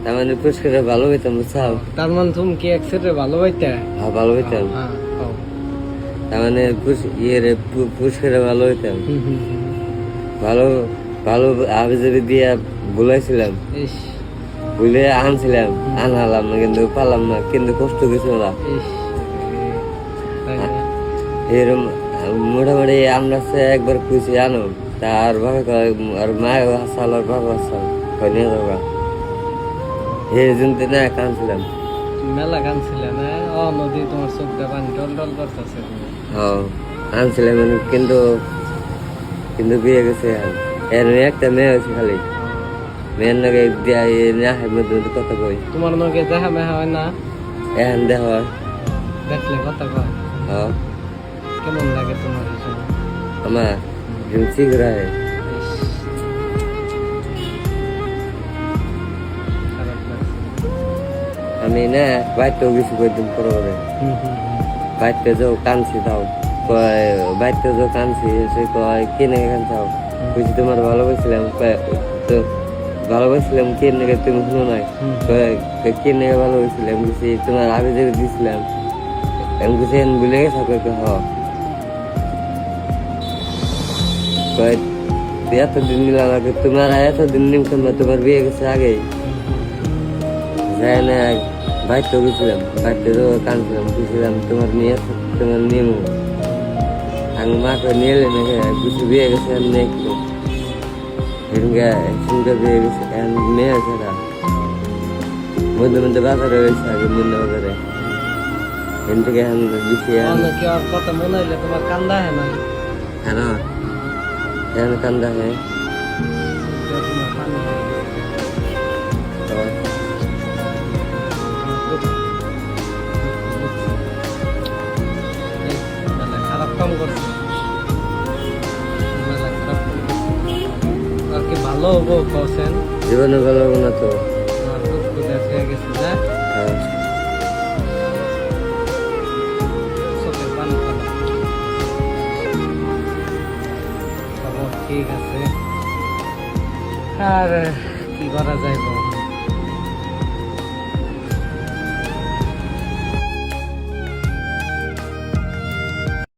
তার মানে পুরস্কারে ভালো হইতাম বুঝছাও। তার মানে তুমি কি একসাথে ভালো হইতে? হ্যাঁ ভালো হইতাম। হ্যাঁ তার মানে পুরস্কারে ভালো হইতাম। ভালো ভালো আবেজাবি দিয়া বুলাইছিলাম, ইস বুলে আনছিলাম, আনহালাম না কিন্তু পালাম না, কিন্তু কষ্ট কিছু না। ইস এরম মোটামুটি আমরা একবার খুশি আনো তার ভাবে আর মায়ের হাসাল আর বাবা হাসাল নিয়ে যাবা এই জন্য না কানছিলাম। মেলা কানছিলে না? ও নদী তোমার চোখ দিয়ে পানি টল টল করতেছে। হ্যাঁ আনছিলাম কিন্তু কিন্তু বিয়ে গেছে এর একটা মেয়ে হয়েছে খালি। মেয়ের নাকি মধ্যে মধ্যে কথা কই। তোমার নগে দেখা মেহা হয় না? এখন দেখ হয়, দেখলে কথা কয়। হ্যাঁ কেমন লাগে তোমার এই সময়? আমার ঠিক রায় ইস, খারাপ লাগছে। আমি না বাইরেও কিছু কয়েকদিন পরে পরে বাইরতে যাও কানছি দাও কয় বাইরতে যাও কানছি সে কয় কিনে কানছাও বুঝি তোমার ভালোবাসছিলাম তো ভালোবাসছিলাম কে নাকি তুমি শুনো নাই কে নাকি ভালোবাসছিলাম বুঝি তোমার আগে যে দিয়েছিলাম আমি বুঝি ভুলে গেছো হ কয় এতদিন নিলাম আগে তোমার এতদিন নিমখান না তোমার বিয়ে গেছে আগেই যায় না বাইরতেও গেছিলাম বাইরতে যাও কানছিলাম বুঝছিলাম তোমার নিয়ে আমি মাকে নিয়ে এলে নাকি কিছু বিয়ে গেছে আর নেই একটু সঙ্গে বিয়ে গেছে মেয়ে আছে না মধ্যে মধ্যে বাজারে হয়েছে আগে মধ্যে বাজারে এখান থেকে এখন বেশি কথা মনে হইলে তোমার কান্দা হয় না? হ্যাঁ এখন কান্দা হয়। তোমার পানি হয়ে গেছে। খারাপ কাম করছে, মেলা খারাপ কাম করছে। আর কি ভালো হবো কছেন? জীবনে ভালো হবে না তো। আমার দুঃখ দেশ হয়ে গেছে না? হ্যাঁ চোখের পানি ফেলা। ঠিক আছে, আর কি করা যাইব?